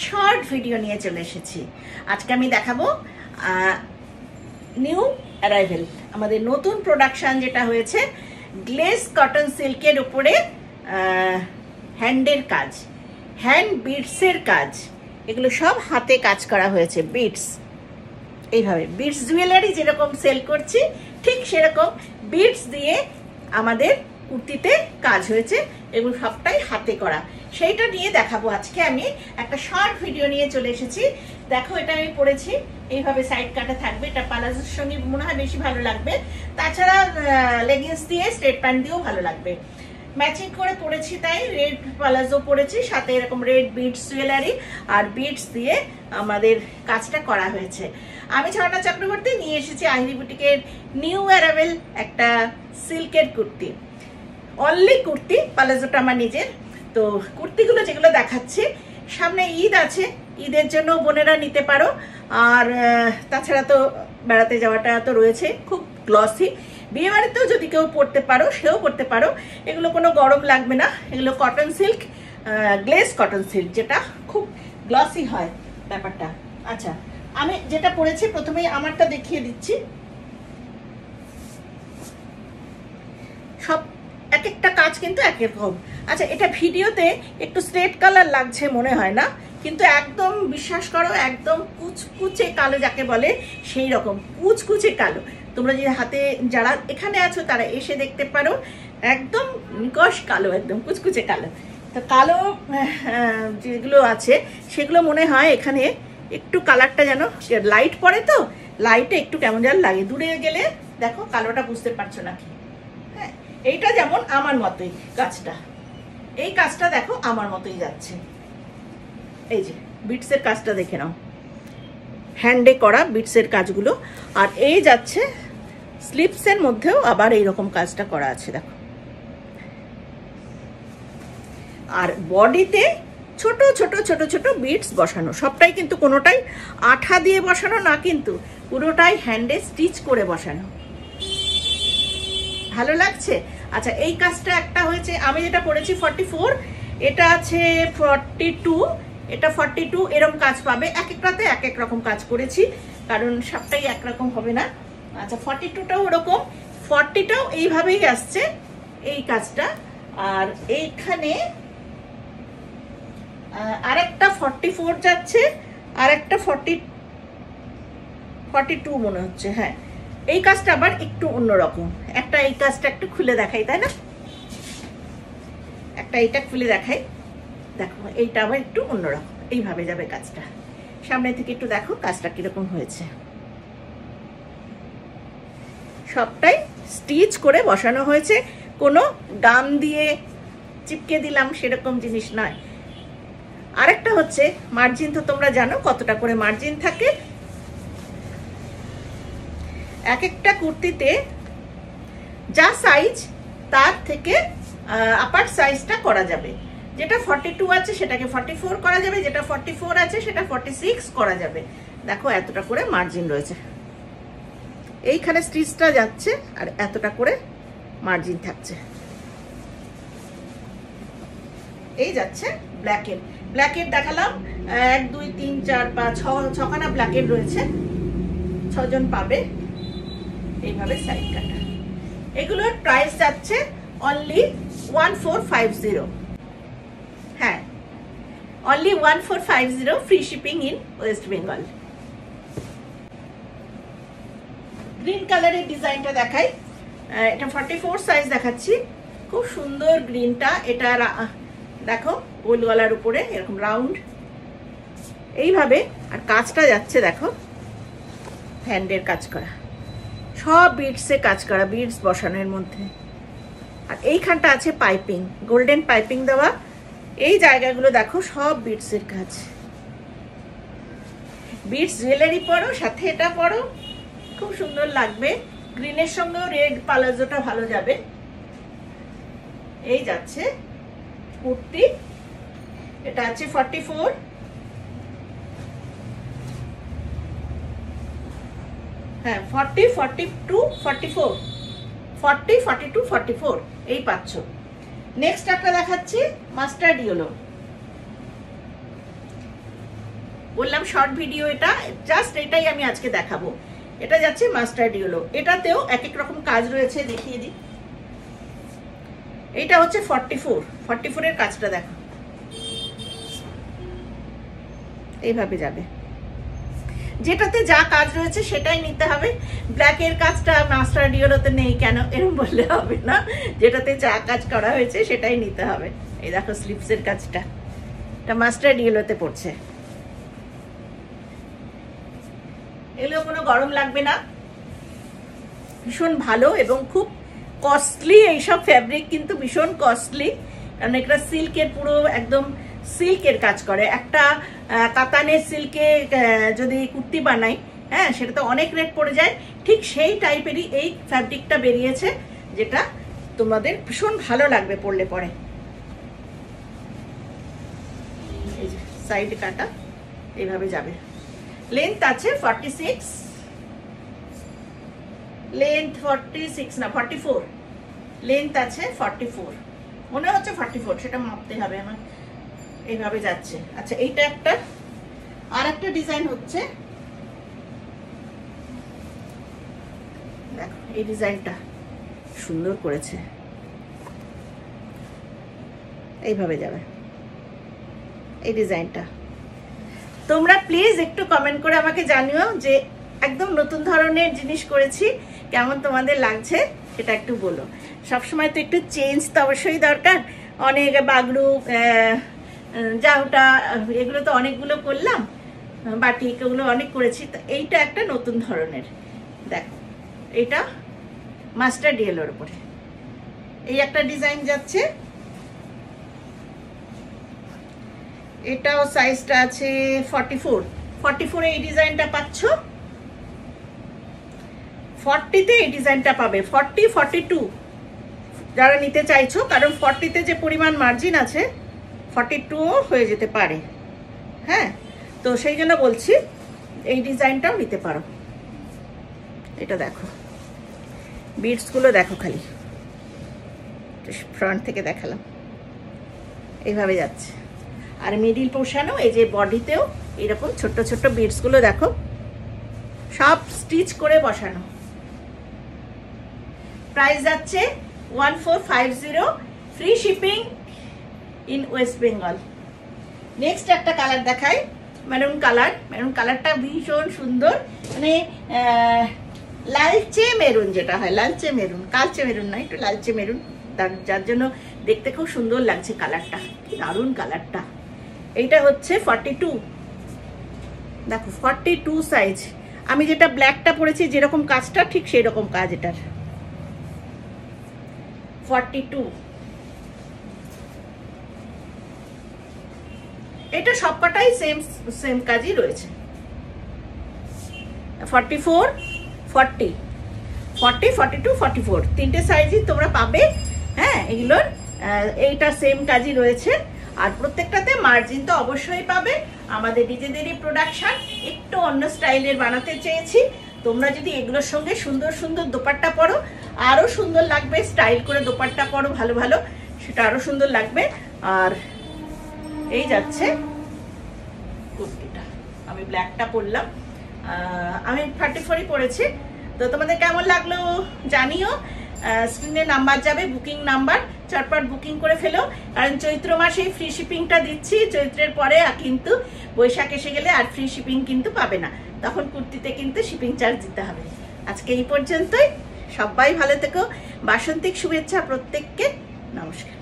Short video নিয়ে চলে এসেছি। আজকে আমি দেখাবো নিউ অ্যারাইভেল, আমাদের নতুন প্রোডাকশন যেটা হয়েছে গ্লেজ কটন সিল্কের উপরে হ্যান্ডের কাজ, হ্যান্ড বিটসের কাজ, এগুলো সব হাতে কাজ করা হয়েছে। বিটস এইভাবে বিটস জুয়েলারি যেরকম সেল করছি ঠিক সেরকম বিটস দিয়ে আমাদের কুর্তিতে কাজ হয়েছে। এগুলো সবটাই হাতে করা, সেইটা নিয়ে দেখাবো আজকে। আমি একটা শর্ট ভিডিও নিয়ে চলে এসেছি। দেখো, এটা আমি পরেছি, এইভাবে সাইড কাটা থাকবে। এটা প্লাজোর সঙ্গে মনে হয় বেশি ভালো লাগবে, তাছাড়া লেগিংস দিয়ে স্ট্রেট প্যান্ট দিয়েও ভালো লাগবে। ম্যাচিং করে পরেছি, তাই রেড প্লাজো পরেছি, সাথে এরকম রেড বিটস জুয়েলারি আর বিটস দিয়ে আমাদের কাজটা করা হয়েছে। আমি ঝর্ণা চক্রবর্তী নিয়ে এসেছি আহিরি বুটিকের নিউ অ্যারাইভেল একটা সিল্কের কুর্তি, অনলি কুর্তি। প্লাজোটা আমার নিজের। তো কুর্তিগুলো যেগুলো দেখাচ্ছি, সামনে ঈদ আছে, ঈদের জন্য বোনেরা নিতে পারো। আর তাছাড়া তো বেড়াতে যাওয়াটা তো রয়েছে, খুব গ্লসি। বিয়ে বাড়িতেও যদি কেউ পরতে পারো সেও পরতে পারো, এগুলো কোনো গরম লাগবে না। এগুলো cotton silk, glaze cotton silk, যেটা খুব গ্লসি হয় ব্যাপারটা। আচ্ছা, আমি যেটা পরেছি প্রথমেই আমারটা দেখিয়ে দিচ্ছি। সব এক একটা কাজ কিন্তু এক রকম। আচ্ছা, এটা ভিডিওতে একটু স্লেট কালার লাগছে মনে হয় না, কিন্তু একদম বিশ্বাস করো, একদম কুচকুচে কালো যাকে বলে সেই রকম কুচকুচে কালো। তোমরা যে হাতে যারা এখানে আছো তারা এসে দেখতে পারো, একদম নিকশ কালো, একদম কুচকুচে কালো। তো কালো যেগুলো আছে সেগুলো মনে হয় এখানে একটু কালারটা যেন লাইট পড়ে, তো লাইটে একটু কেমন যেন লাগে। দূরে গেলে দেখো কালোটা বুঝতে পারছো নাকি? হ্যাঁ, এইটা যেমন আমার মতোই কাজটা, এই কাজটা দেখো আমার মতোই যাচ্ছে। এই যে বিটসের কাজটা দেখে নাও, হ্যান্ডে করা বিটসের কাজগুলো। আর এই যাচ্ছে স্লিপসের মধ্যেও আবার এইরকম কাজটা করা আছে, দেখো। আর বডিতে ছোট ছোট ছোট ছোট বিটস বসানো, সবটাই কিন্তু কোনোটাই আঠা দিয়ে বসানো না, কিন্তু পুরোটাই হ্যান্ডে স্টিচ করে বসানো। ভালো লাগছে? আচ্ছা, এই কাজটা একটা হয়েছে, আমি যেটা পরেছি 44, এটা আছে 42, এটা 42, এরকম কাজ পাবে। এক একটাতে এক এক রকম কাজ করেছি, কারণ সবটাই একরকম হবে না। আচ্ছা, 42টাও ওরকম, 40টাও এইভাবেই আসছে এই কাজটা। আর এইখানে আরেকটা 44 যাচ্ছে, আর একটা 42 মনে হচ্ছে। হ্যাঁ, এই কাজটা আবার একটু অন্যরকম। একটা এই কাজটা একটু খুলে দেখাই, তাই না? একটা এইটা খুলে দেখাই, দেখো এইটা আবার একটু অন্যরকম। এইভাবে যাবে কাজটা, সামনে থেকে একটু দেখো কাজটা কিরকম হয়েছে। সবটাই স্টিচ করে বসানো হয়েছে, কোনো গাম দিয়ে চিপকে দিলাম সেরকম জিনিস নয়। আরেকটা হচ্ছে মার্জিন, তো তোমরা জানো কতটা করে মার্জিন থাকে। এক একটা কুর্তিতে যা সাইজ তার থেকে আপার সাইজটা করা যাবে। যেটা 42 আছে সেটাকে 44 করা যাবে, যেটা 44 আছে সেটা 46 করা যাবে। দেখো এতটা করে মার্জিন রয়েছে, এইখানে স্টিচটা যাচ্ছে আর এতটা করে মার্জিন থাকছে। এই যাচ্ছে ব্ল্যাকের, ব্ল্যাকের দেখালাম 1 2 3 4 5 6খানা ব্ল্যাকের রয়েছে, 6 জন পাবে এইভাবে সাইড কাটা। এগুলোর প্রাইস যাচ্ছে অনলি 1450। হ্যাঁ, only 1450, free shipping in West Bengal. Green কালারের ডিজাইনটা দেখাই, এটা 44 সাইজ দেখাচ্ছি। খুব সুন্দর গ্রিনটা, এটা দেখো গোল গলার উপরে এরকম রাউন্ড এইভাবে। আর কাজটা যাচ্ছে দেখো হ্যান্ডের কাজ করা, সব বিটসে কাজ করা, বিটস বসানোর মধ্যে। আর এইখানটা আছে পাইপিং, গোল্ডেন পাইপিং দেওয়া। এই জায়গাগুলো দেখো সব বিটসের কাজ। বিটস জুয়েলারি পরো, সাথে এটা পরো, খুব সুন্দর লাগবে। গ্রিনের সঙ্গেও রেড প্লাজোটা ভালো যাবে। এই যাচ্ছে কুর্তি, এটা আছে 44। হ্যাঁ, 40 42 44, 40 42 44 এই পাচ্ছ। নেক্সট একটা দেখাচ্ছি মাস্টার্ড ইয়েলো। বললাম শর্ট ভিডিও, এটা জাস্ট এটাই আমি আজকে দেখাবো। এটা যাচ্ছে মাস্টার্ড ইয়েলো, এটাতেও এক এক রকম কাজ রয়েছে, দেখিয়ে দিই। এটা হচ্ছে 44 এর কাজটা দেখো, এইভাবে যাবে। যেটাতে যা কাজ রয়েছে সেটাই নিতে হবে। ব্ল্যাকের কাজটা মাস্টার্ড ইয়েলোতে নেই কেন এরকম বললে হবে না, যেটাতে যা কাজ করা হয়েছে সেটাই নিতে হবে। এই দেখো স্লিপসের কাজটা, এটা মাস্টার্ড ইয়েলোতে পড়ছে। এগুলো কোনো গরম লাগবে না, ভীষণ ভালো এবং খুব কস্টলি। এইসব ফ্যাব্রিক কিন্তু ভীষণ কস্টলি, কারণ এটা সিল্কের, পুরো একদম সিল্কের কাজ করে। একটা কাতানের সিল্কে যদি কুর্তি বানাই, হ্যাঁ, সেটা তো অনেক রেট পড়ে যায়। ঠিক সেই টাইপেরই এই ফ্যাব্রিকটা বেরিয়েছে, যেটা তোমাদের ভীষণ ভালো লাগবে পরলে পরে। এই যে সাইড কাটা এইভাবে যাবে। লেন্থ আছে 46, লেন্থ 46 না 44, লেন্থ আছে 44, মনে হচ্ছে 44, সেটা মাপতে হবে আমার। এইভাবে যাচ্ছে। আচ্ছা, এইটা একটা, আর একটা ডিজাইন হচ্ছে, দেখো এই ডিজাইনটা সুন্দর করেছে, এইভাবে যাবে এই ডিজাইনটা। তোমরা প্লিজ একটু কমেন্ট করে আমাকে জানিও যে একদম নতুন ধরনের জিনিস করেছি, কেমন তোমাদের লাগছে সেটা একটু বলো। সবসময় তো একটু চেঞ্জ তো অবশ্যই দরকার। অনেক বাগড়ু, জাউটা, এগুলো তো অনেকগুলো করলাম, বাটিক ওগুলো অনেক করেছি, তো এইটা একটা নতুন ধরনের। দেখো এটা মাস্টার্ড ইয়েলোর উপরে এই একটা ডিজাইন যাচ্ছে, এটাও সাইজটা আছে 44 এই ডিজাইনটা পাচ্ছ। 40-তে এই ডিজাইনটা পাবে, 42 যারা নিতে চাইছো, কারণ 40-তে যে পরিমাণ মার্জিন আছে 42ও হয়ে যেতে পারে, হ্যাঁ, তো সেই জন্য বলছি এই ডিজাইনটাও নিতে পারো। এটা দেখো বিটসগুলো দেখো, খালি ফ্রন্ট থেকে দেখালাম, এইভাবে যাচ্ছে। আর মিডিল পোর্শনও এই যে বডিতেও এরকম ছোট্ট ছোট্ট বিটসগুলো দেখো, সব স্টিচ করে বসানো। প্রাইস যাচ্ছে 1450, free shipping in West Bengal. Next একটা কালার দেখাই, মেরুন কালার। মেরুন কালারটা ভীষণ সুন্দর, মানে লালচে মেরুন যেটা হয়, লালচে মেরুন, কালচে মেরুন নয়, একটু লালচে মেরুন, যার জন্য দেখতে খুব সুন্দর লাগছে কালারটা, কি দারুণ কালারটা। এইটা হচ্ছে 42, দেখো 42 সাইজ। আমি যেটা ব্ল্যাকটা পরেছি যেরকম কাজটা, ঠিক সেই রকম কাজ এটার। 42, এটা সবকটাই সেম কাজই রয়েছে। 44, 40, 42, 44 তিনটে সাইজই তোমরা পাবে, হ্যাঁ, এগুলোর এইটা সেম কাজই রয়েছে। আর প্রত্যেকটাতে মার্জিন তো অবশ্যই পাবে। আমাদের নিজেদেরই প্রোডাকশন, একটু অন্য স্টাইলের বানাতে চেয়েছি। তোমরা যদি এগুলোর সঙ্গে সুন্দর সুন্দর দোপাট্টা পরো, আরো সুন্দর লাগবে। স্টাইল করে দোপাট্টা পরো ভালো ভালো, সেটা আরো সুন্দর লাগবে। আর এই যাচ্ছে কুর্তিটা, আমি ব্ল্যাকটা পরলাম, আমি 34ই পরেছি। তো তোমাদের কেমন লাগলো জানিও। স্ক্রিনে নাম্বার যাবে, বুকিং নাম্বার, চটপট বুকিং করে ফেলো, কারণ চৈত্র মাসেই ফ্রি শিপিংটা দিচ্ছি। চৈত্রের পরে কিন্তু বৈশাখ এসে গেলে আর ফ্রি শিপিং কিন্তু পাবে না, তখন কুর্তিতে কিন্তু শিপিং চার্জ দিতে হবে। আজকে এই পর্যন্তই, সবাই ভালো থেকো, বাসন্তিক শুভেচ্ছা প্রত্যেককে, নমস্কার।